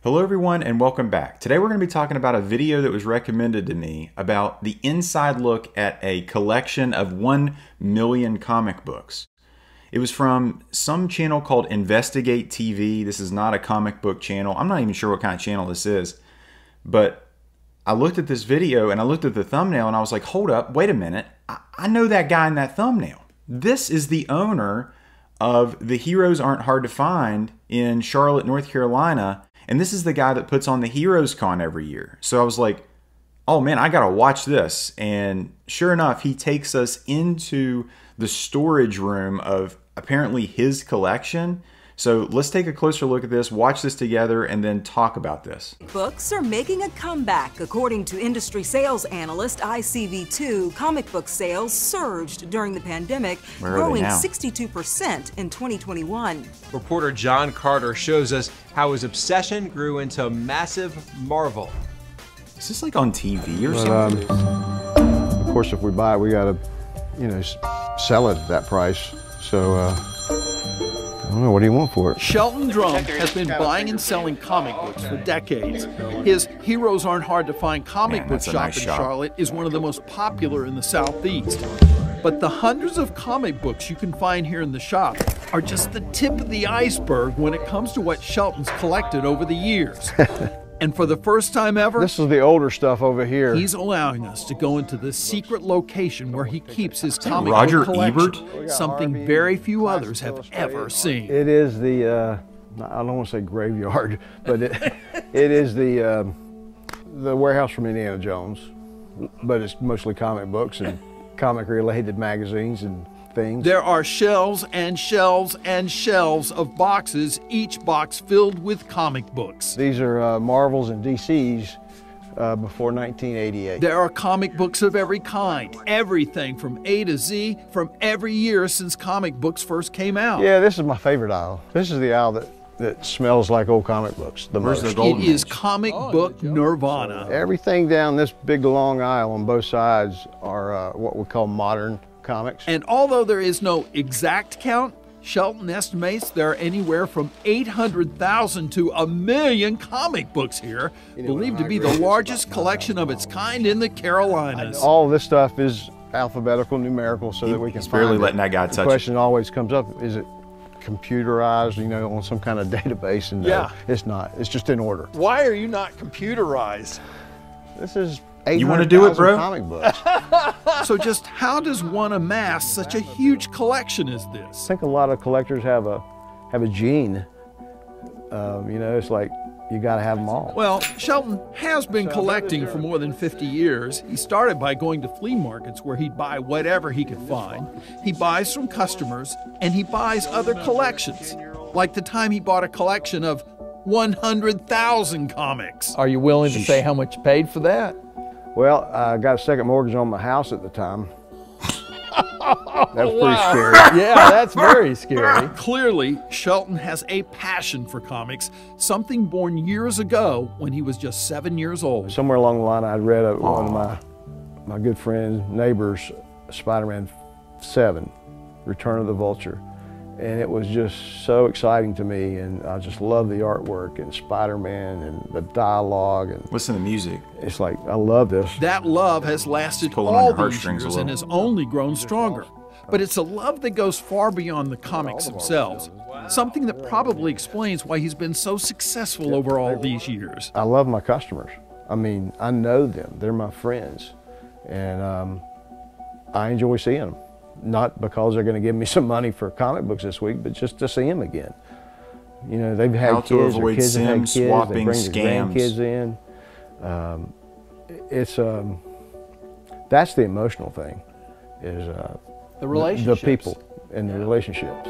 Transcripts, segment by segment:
Hello everyone and welcome back. Today we're going to be talking about a video that was recommended to me about the inside look at a collection of 1 million comic books. It was from some channel called Investigate TV. This is not a comic book channel. I'm not even sure what kind of channel this is. But I looked at this video and I looked at the thumbnail and I was like, hold up, wait a minute. I know that guy in that thumbnail. This is the owner of the Heroes Aren't Hard to Find in Charlotte, North Carolina. And this is the guy that puts on the Heroes Con every year. So I was like, oh man, I gotta watch this. And sure enough, he takes us into the storage room of apparently his collection. So let's take a closer look at this, watch this together, and then talk about this. Books are making a comeback. According to industry sales analyst ICV2, comic book sales surged during the pandemic, growing 62% in 2021. Reporter John Carter shows us how his obsession grew into massive marvel. Is this like on TV or something? Of course, if we buy it, we gotta, sell it at that price. So, I don't know, what do you want for it? Shelton Drum has been buying and selling comic books for decades. His Heroes Aren't Hard to Find comic book shop in Charlotte is one of the most popular in the Southeast. But the hundreds of comic books you can find here in the shop are just the tip of the iceberg when it comes to what Shelton's collected over the years. And for the first time ever, this is the older stuff over here. He's allowing us to go into the secret location where he keeps his comic Roger book collection, Ebert? something very few others have ever seen. It is the, I don't want to say graveyard, but it is the warehouse from Indiana Jones, but it's mostly comic books and comic-related magazines and things. There are shelves and shelves and shelves of boxes, each box filled with comic books. These are Marvels and DCs before 1988. There are comic books of every kind, everything from A to Z, from every year since comic books first came out. Yeah, this is my favorite aisle. This is the aisle that smells like old comic books the most. It is comic book nirvana. Everything down this big long aisle on both sides are what we call modern comics. And although there is no exact count, Shelton estimates there are anywhere from 800,000 to 1 million comic books here, believed to be the largest collection of its kind in the Carolinas. All this stuff is alphabetical, numerical, so that we can He's barely find letting that guy touch it. The question always comes up, is it computerized, on some kind of database? And yeah, it's not. It's just in order. Why are you not computerized? This is you want to do it, bro? Comic books. So just how does one amass such a huge collection as this? I think a lot of collectors have a gene. It's like you got to have them all. Well, Shelton has been collecting for more than 50 years. He started by going to flea markets where he'd buy whatever he could find. He buys from customers and he buys other collections, like the time he bought a collection of 100,000 comics. Are you willing to say how much you paid for that? Well, I got a second mortgage on my house at the time. That was pretty scary. Yeah, that's very scary. Clearly, Shelton has a passion for comics, something born years ago when he was just 7 years old. Somewhere along the line, I'd read one of my good friends, neighbors, Spider-Man 7, Return of the Vulture. And it was just so exciting to me, and I just love the artwork and Spider-Man and the dialogue. And listen to the music. It's like, I love this. That love has lasted all these years and has only grown stronger. But it's a love that goes far beyond the comics themselves, something that probably explains why he's been so successful over all these years. I love my customers. I mean, I know them. They're my friends. And I enjoy seeing them. Not because they're going to give me some money for comic books this week, but just to see them again. They've had kids, or kids have had kids, they bring their grandkids in. That's the emotional thing, is the relationships. The people and the relationships.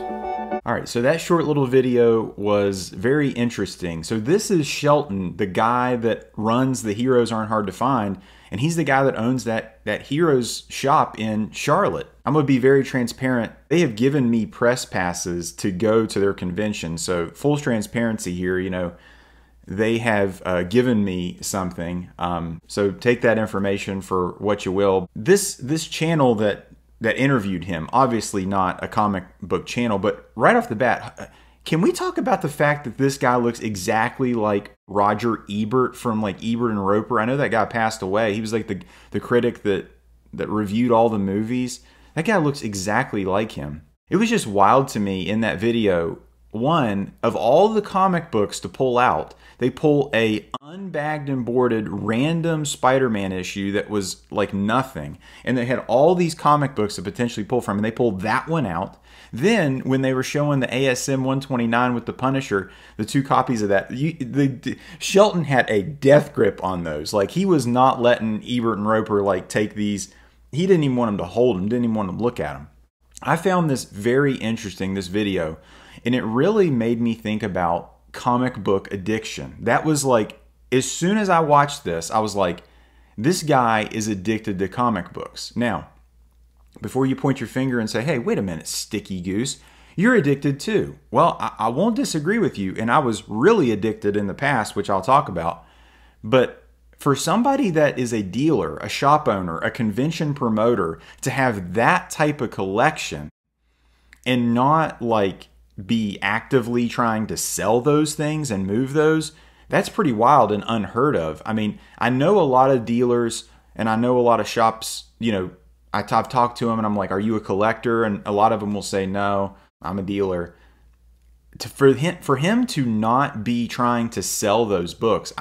All right, so that short little video was very interesting. So this is Shelton, the guy that runs the Heroes Aren't Hard to Find, and he's the guy that owns that Heroes shop in Charlotte. I'm going to be very transparent. They have given me press passes to go to their convention. So full transparency here, they have given me something. So take that information for what you will. This channel that interviewed him, obviously not a comic book channel, but right off the bat, can we talk about the fact that this guy looks exactly like Roger Ebert from like Ebert and Roper. I know that guy passed away. He was like the critic that reviewed all the movies. That guy looks exactly like him. It was just wild to me in that video. One, of all the comic books to pull out, they pull a unbagged and boarded random Spider-Man issue that was like nothing. And they had all these comic books to potentially pull from, and they pulled that one out. Then, when they were showing the ASM 129 with the Punisher, the 2 copies of that, Shelton had a death grip on those. Like, he was not letting Ebert and Roper like take these. He didn't even want them to hold them, didn't even want them to look at them. I found this very interesting, this video, and it really made me think about comic book addiction. That was like, as soon as I watched this, I was like, this guy is addicted to comic books. Now, before you point your finger and say, hey, wait a minute, Sticky Goose, you're addicted too. Well, I won't disagree with you, and I was really addicted in the past, which I'll talk about. But for somebody that is a dealer, a shop owner, a convention promoter, to have that type of collection and not like be actively trying to sell those things and move those, that's pretty wild and unheard of. I mean, I know a lot of dealers and I know a lot of shops, you know, I've talked to them and I'm like, are you a collector? And a lot of them will say, no, I'm a dealer. For him to not be trying to sell those books,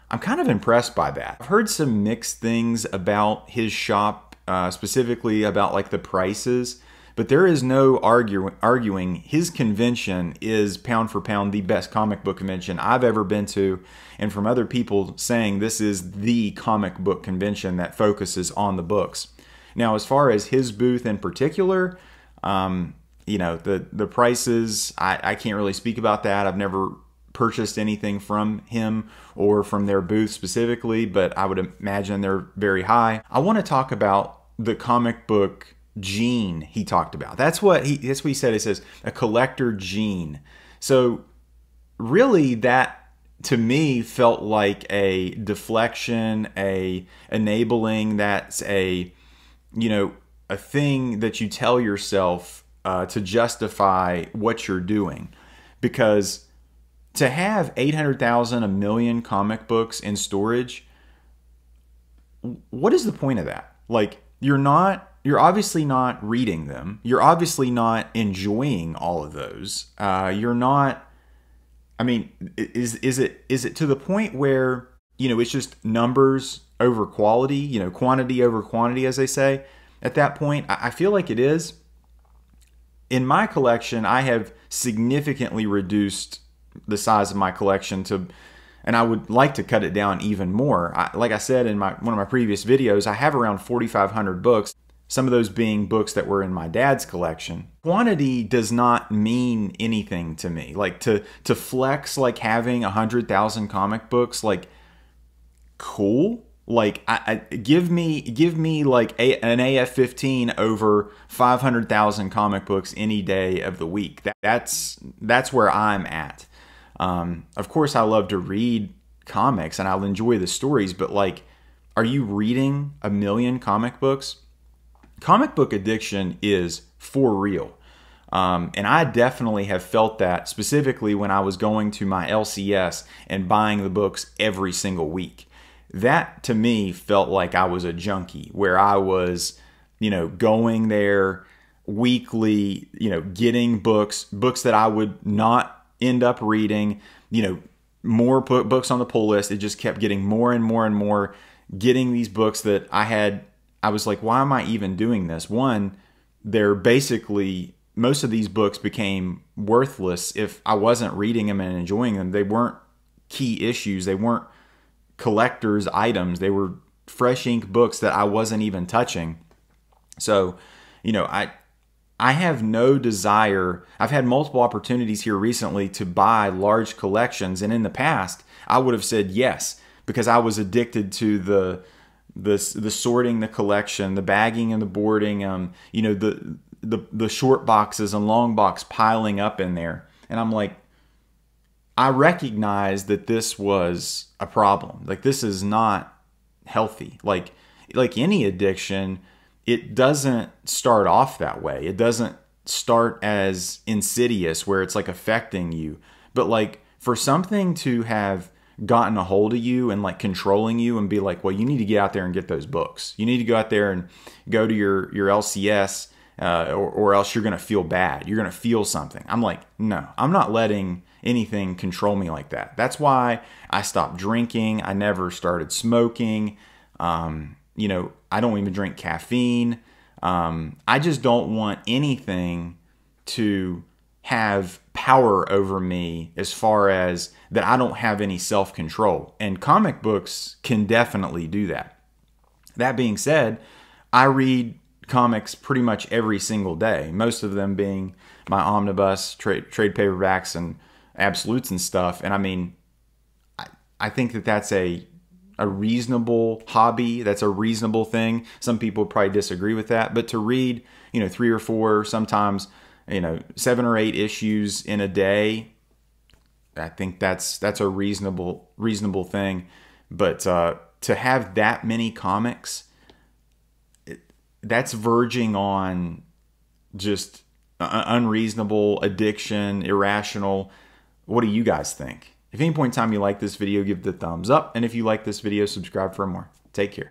I'm kind of impressed by that. I've heard some mixed things about his shop, specifically about like the prices, but there is no arguing his convention is pound for pound the best comic book convention I've ever been to, and from other people saying this is the comic book convention that focuses on the books. Now, as far as his booth in particular, you know, the prices, I can't really speak about that. I've never purchased anything from him or from their booth specifically, but I would imagine they're very high. I want to talk about the comic book gene he talked about. That's what he said. He says a collector gene. So really that to me felt like a deflection, a enabling, that's a, you know, a thing that you tell yourself to justify what you're doing. Because to have 800,000, 1 million comic books in storage, what is the point of that? Like, you're obviously not reading them. You're obviously not enjoying all of those. You're not, I mean, is it to the point where, you know, it's just numbers over quality, you know, quantity over quantity, as they say? At that point, I feel like it is. In my collection, I have significantly reduced the size of my collection to, and I would like to cut it down even more. Like I said in one of my previous videos, I have around 4,500 books, some of those being books that were in my dad's collection. Quantity does not mean anything to me. Like to flex like having 100,000 comic books, like cool. Like give me like an AF-15 over 500,000 comic books any day of the week. That's where I'm at. Of course, I love to read comics and I'll enjoy the stories, but like, are you reading 1 million comic books? Comic book addiction is for real. And I definitely have felt that specifically when I was going to my LCS and buying the books every single week. That to me felt like I was a junkie, where I was, you know, going there weekly, you know, getting books that I would not end up reading, you know, more books on the pull list. It just kept getting more and more and more, getting these books that I was like, why am I even doing this? One, they're basically, most of these books became worthless if I wasn't reading them and enjoying them. They weren't key issues. They weren't collector's items. They were fresh ink books that I wasn't even touching. So, you know, I have no desire. I've had multiple opportunities here recently to buy large collections, and in the past I would have said yes, because I was addicted to the sorting, the collection, the bagging and the boarding, you know, the short boxes and long box piling up in there. And I'm like, I recognize that this was a problem. Like, this is not healthy. Like any addiction, it doesn't start off that way. It doesn't start as insidious where it's like affecting you. But like, for something to have gotten a hold of you and like controlling you and be like, well, you need to get out there and get those books. You need to go out there and go to your LCS or else you're going to feel bad. You're going to feel something. I'm like, no, I'm not letting anything control me like that. That's why I stopped drinking. I never started smoking. You know, I don't even drink caffeine. I just don't want anything to have power over me as far as that I don't have any self-control. And comic books can definitely do that. That being said, I read comics pretty much every single day, most of them being my omnibus, trade paperbacks, and absolutes and stuff. And I mean, I think that that's a reasonable hobby. That's a reasonable thing. Some people probably disagree with that, but to read, you know, 3 or 4, sometimes, you know, 7 or 8 issues in a day, I think that's a reasonable thing. But to have that many comics, that's verging on just unreasonable, addiction, irrational. What do you guys think? If at any point in time you like this video, give it a thumbs up. And if you like this video, subscribe for more. Take care.